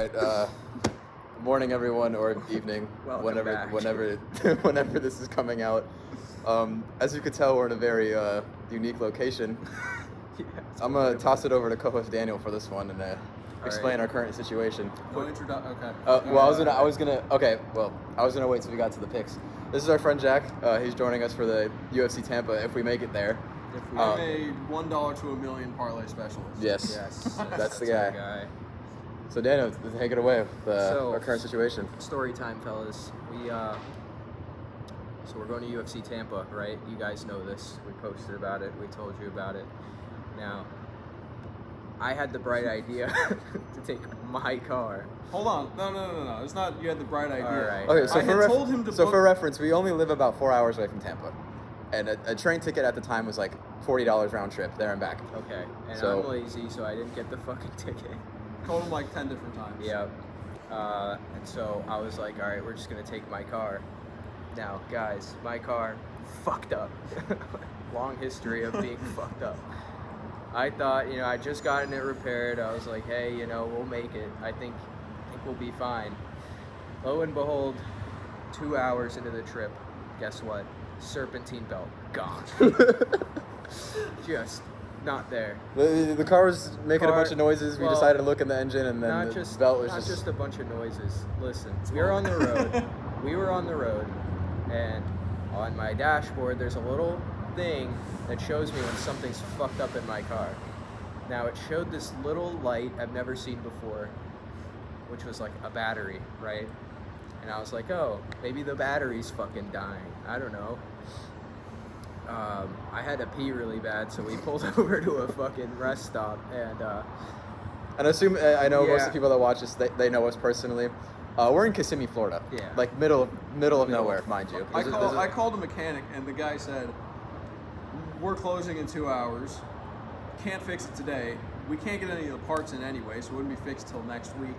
right. Morning, everyone, or evening, Welcome back. whenever this is coming out. As you could tell, we're in a very unique location. Yeah, I'm gonna toss it over to co-host Daniel for this one and explain right. our current situation. No introduction. Okay. I was gonna wait till we got to the picks. This is our friend Jack. He's joining us for the UFC Tampa if we make it there. I'm a $1 to $1 million parlay specialist. Yes, that's the our guy. So Daniel, take it away with our current situation. Story time, fellas. So we're going to UFC Tampa, right? You guys know this. We posted about it. We told you about it. Now, I had the bright idea to take my car. Hold on. No. It's not you had the bright idea. All right. Okay, so told him to for reference, we only live about 4 hours away from Tampa, and a train ticket at the time was like $40 round trip there and back. Okay. And So- I'm lazy, so I didn't get the fucking ticket. Told him like 10 different times. Yep. And so I was like, all right, we're just going to take my car. Now, guys, my car fucked up. Long history of being fucked up. I thought, I just gotten it repaired. I was like, hey, we'll make it. I think we'll be fine. Lo and behold, 2 hours into the trip, guess what? Serpentine belt, gone. Just not there. The car was making a bunch of noises. We well, decided to look in the engine, and then the belt was not just a bunch of noises. Listen, we Smoke. were on the road. We were on the road, and on my dashboard, there's a little thing that shows me when something's fucked up in my car. Now, it showed this little light I've never seen before, which was like a battery, right? And I was like, oh, maybe the battery's fucking dying. I don't know. I had to pee really bad, so we pulled over to a fucking rest stop, and And I know most of Yeah. the people that watch us, they know us personally. We're in Kissimmee, Florida. Yeah. Like middle of nowhere, mind you. I called a mechanic, and the guy said, we're closing in 2 hours. Can't fix it today. We can't get any of the parts in anyway, so it wouldn't be fixed till next week.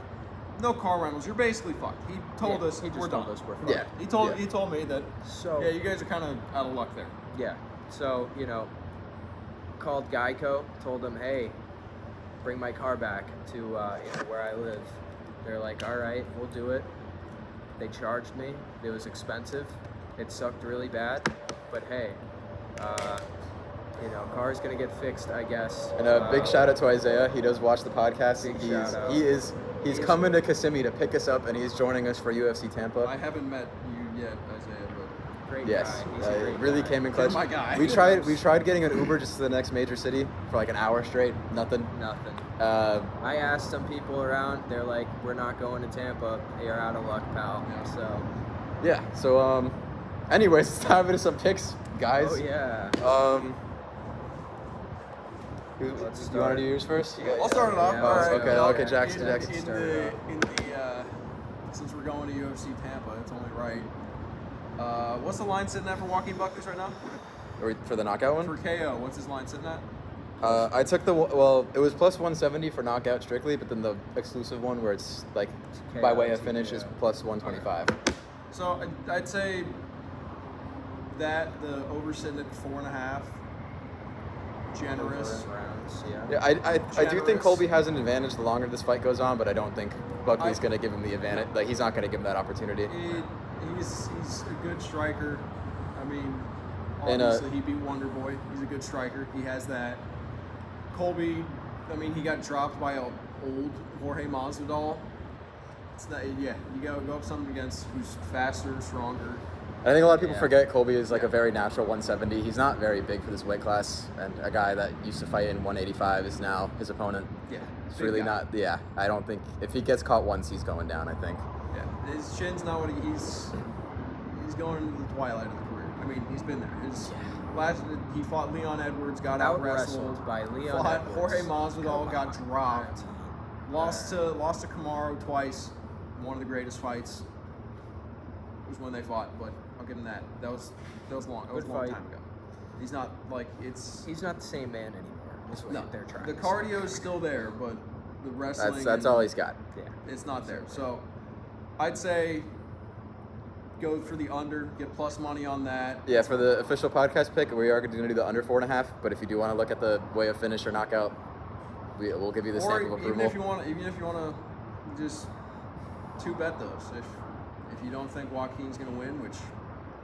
No car rentals. You're basically fucked. He told us he just we're told done. us we're fucked. Yeah. He told me that. So Yeah, you guys are kind of out of luck there. Yeah. So, called Geico, told them, hey, bring my car back to where I live. They're like, all right, we'll do it. They charged me. It was expensive. It sucked really bad. But hey, car's going to get fixed, I guess. And a big shout out to Isaiah. He does watch the podcast. Big shout out. He's coming to Kissimmee to pick us up, and he's joining us for UFC Tampa. I haven't met you yet, Isaiah, Great Yes, guy. He's a great really guy. came in clutch. my guy. We tried getting an Uber just to the next major city for like an hour straight. Nothing. Nothing. I I asked some people around. They're like, we're not going to Tampa. You're out of luck, pal. Yeah. So. Yeah. So anyways, it's time into some picks, guys. Oh yeah. You Let's want start. to do yours first? I'll start it off. Yeah, All right. okay, In Jackson. Since we're going to UFC Tampa, it's only right. What's the line sitting at for Joaquin Buckley right now? For the knockout one? For KO, what's his line sitting at? I took it was plus 170 for knockout strictly, but then the exclusive one where it's like by way of finish is plus 125. So I'd say that the over sitting at 4.5. Generous. Over in rounds, yeah. Yeah, I do think Generous. Colby has an advantage the longer this fight goes on, but I don't think Buckley's going to give him the advantage. Like, he's not going to give him that opportunity. He's a good striker. I mean, And, obviously he beat Wonder Boy. He's a good striker. He has that. Colby, I mean, he got dropped by an old Jorge Masvidal. It's not, yeah, you go up something against who's faster, stronger. I think a lot of people Yeah. forget Colby is like a very natural 170. He's not very big for this weight class, and a guy that used to fight in 185 is now his opponent. Yeah, It's big really guy. not. Yeah, I don't think if he gets caught once, he's going down. I think. Yeah, his chin's not what he's going into the twilight of the career. I mean, he's been there. He fought Leon Edwards, got out wrestled Out-wrestled by Leon Fought Edwards. Jorge Masvidal, got Come on, dropped. man. Lost to Kamaru twice. One of the greatest fights was when they fought, but I'll give him that. That was long. That was a Good long fight. time ago. He's not like it's He's not the same man anymore. Is what no. they're trying. The to cardio is still there, but the wrestling That's all he's got. say. Yeah. it's not there. So I'd say go for the under, get plus money on that. Yeah, for the official podcast pick, we are going to do the under 4.5. But if you do want to look at the way of finish or knockout, we'll give you the Or stamp of even approval. if you want to just two bet those. If you don't think Joaquin's going to win, which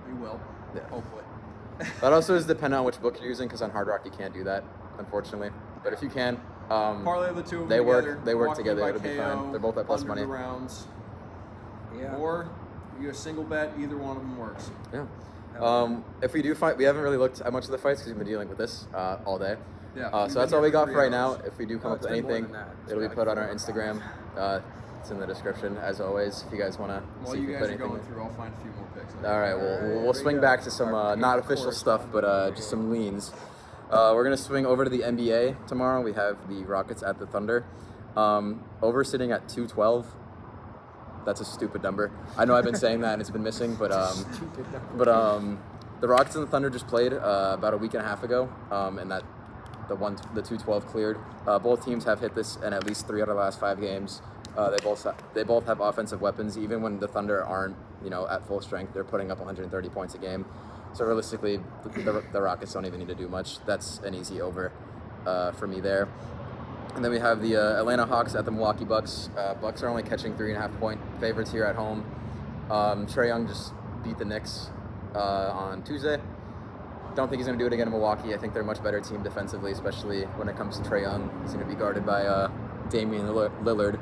he will, hopefully. That also is dependent on which book you're using, because on Hard Rock you can't do that, unfortunately. But if you can, parlay the two of them they together. They work Joaquin together. by It'll be KO, fine. They're both at plus under money. the rounds. Yeah. Or you a single bet, either one of them works. Yeah. If we do fight, we haven't really looked at much of the fights because we've been dealing with this all day. Yeah. So that's all we got for right now. hours. If we do come No, up it's with been more anything, than that. It's it'll be been put like on our 4 or Instagram. 5. It's in the description, as always. If you guys want to While see if you we guys put are anything going in. through, I'll find a few more picks. All right, we'll swing back to some not official stuff, but just some leans. We're gonna swing over to the NBA tomorrow. We have the Rockets at the Thunder. Over sitting at 212. That's a stupid number. I know I've been saying that and it's been missing, but the Rockets and the Thunder just played about a week and a half ago, and that the 212 cleared. Both teams have hit this in at least 3 out of the last 5 games. They both have offensive weapons. Even when the Thunder aren't at full strength, they're putting up 130 points a game. So realistically, the Rockets don't even need to do much. That's an easy over for me there. And then we have the Atlanta Hawks at the Milwaukee Bucks. Bucks are only catching 3.5-point favorites here at home. Trae Young just beat the Knicks on Tuesday. Don't think he's going to do it again in Milwaukee. I think they're a much better team defensively, especially when it comes to Trae Young. He's going to be guarded by Damian Lillard.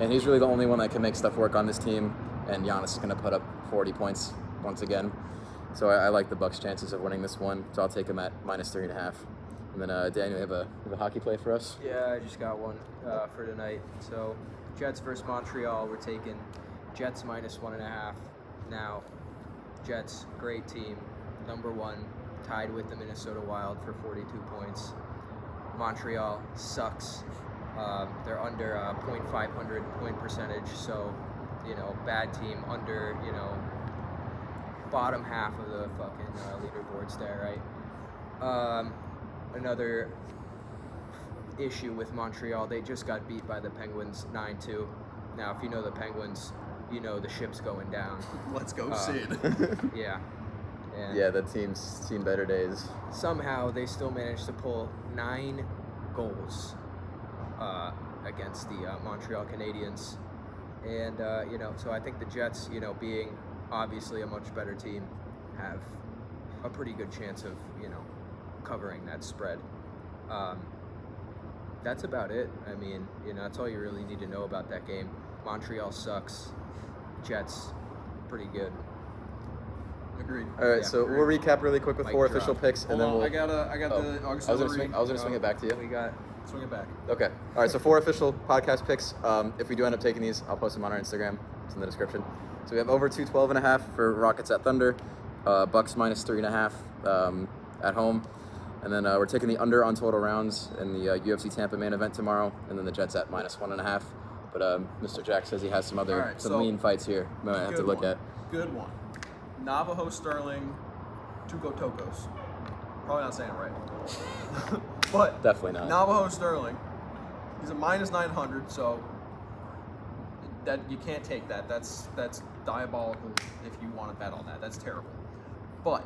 And he's really the only one that can make stuff work on this team. And Giannis is going to put up 40 points once again. So I like the Bucks' chances of winning this one. So I'll take them at -3.5. And then Daniel, you have a hockey play for us? Yeah, I just got one for tonight. So Jets versus Montreal. We're taking Jets -1.5. Now, Jets, great team, number 1, tied with the Minnesota Wild for 42 points. Montreal sucks. They're under .500 point percentage, so bad team, under bottom half of the fucking leaderboards there, right? Another issue with Montreal, they just got beat by the Penguins 9-2. Now, if you know the Penguins, the ship's going down. Let's go, Sid. Yeah. And Yeah, that team's seen better days. somehow they still managed to pull 9 goals against the Montreal Canadiens. And, so I think the Jets, being obviously a much better team, have a pretty good chance of, covering that spread. That's about it. I mean, that's all you really need to know about that game. Montreal sucks. Jets, pretty good. Agreed. All right, Yeah, so we'll recap really quick with Mic 4 drop. official picks, and Hold then on, we'll. I got the I was gonna swing it back to you. We got Swing it back. Okay. All right. So 4 official podcast picks. If we do end up taking these, I'll post them on our Instagram. It's in the description. So we have over 212.5 for Rockets at Thunder, Bucks -3.5 at home, and then we're taking the under on total rounds in the UFC Tampa main event tomorrow, and then the Jets at -1.5. But Mr. Jack says he has some other All right, some so lean fights here. We might have to Good look one. at. Good one. Navajo Sterling, Tuco Tokos. Probably not saying it right. But Definitely not. Navajo Sterling, he's a -900, so that you can't take that. That's diabolical if you want to bet on that. That's terrible. But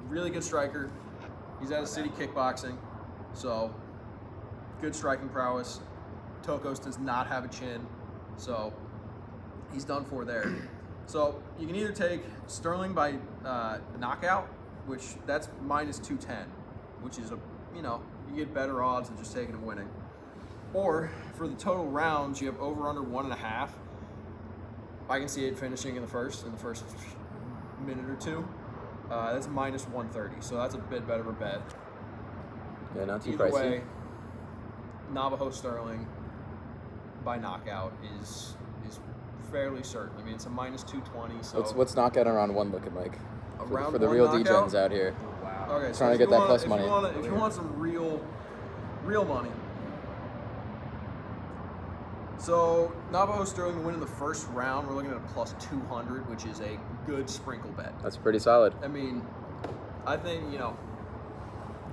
really good striker. He's out of City Kickboxing, so good striking prowess. Tokos does not have a chin, so he's done for there. So you can either take Sterling by knockout, which that's -210, which is you get better odds than just taking him winning. Or for the total rounds, you have over under 1.5. I can see it finishing in the first minute or two. That's -130, so that's a bit better of a bet. Yeah, not too Either pricey. way, Navajo Sterling by knockout is fairly certain. I mean, it's a -220. So What's knockout on round 1 looking like? a For, round for the one real knockout? DJs out here. wow. Okay, so Trying to if get you that wanna- plus if money. If you want some real money. So Navajo Sterling to win in the first round, we're looking at a +200, which is a good sprinkle bet. That's pretty solid. I mean, I think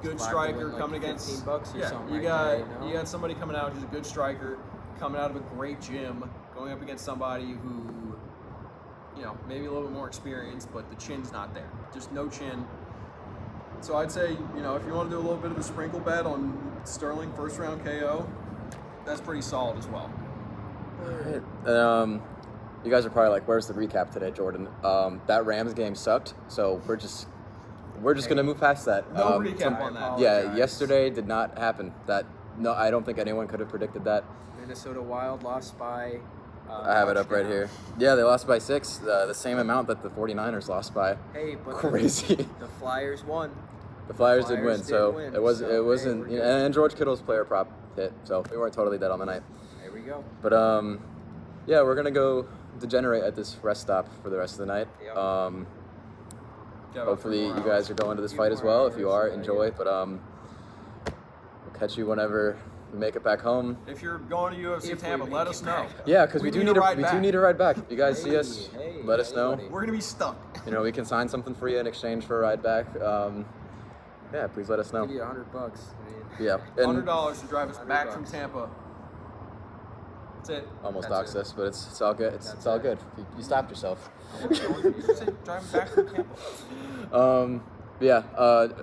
good It's striker win, like, coming against $15 or something You like got that, you got somebody coming out who's a good striker, coming out of a great gym, going up against somebody who maybe a little bit more experienced, but the chin's not there. Just no chin. So I'd say, if you want to do a little bit of a sprinkle bet on Sterling first round KO, that's pretty solid as well. You guys are probably like, "Where's the recap today, Jordan?" That Rams game sucked, so we're just gonna move past that. No recap on that. Yeah, Apologize. yesterday did not happen. I don't think anyone could have predicted that. Minnesota Wild lost by. I have it up right here. Yeah, they lost by 6, the same amount that the 49ers lost by. Hey, but Crazy. The Flyers won. The Flyers did Flyers win, did so win, it so, it wasn't, hey, we're good. and George Kittle's player prop hit, so we weren't totally dead on the night. There we go. But yeah, we're gonna go degenerate at this rest stop for the rest of the night. Yep. Got about Hopefully 3 more you guys hours. are going to this Few fight as more well. If you hours, are, yeah. enjoy. But we'll catch you whenever we make it back home. If you're going to UFC If we Tampa, make let it us know. back. Yeah, because We we do need need a ride we back. do need a ride back. If you guys see Hey, us, hey, let us know. anybody. We're gonna be stuck. You know, we can sign something for you in exchange for a ride back. Yeah, please let us know. Give you $100. I mean, Yeah, and $100 to drive us back from $100. Tampa. That's it. almost That's doxed it. us, but it's all good. It's That's all it. good. You stopped yourself. That's it. Driving back from Tampa. Yeah,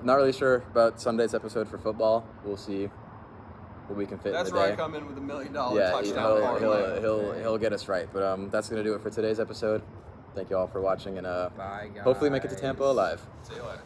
not really sure about Sunday's episode for football. We'll see what we can fit That's in the where day. I come in with $1 million Yeah, touchdown parlay. he'll get us right. But that's gonna do it for today's episode. Thank you all for watching, and Bye, guys. hopefully make it to Tampa alive. See you later.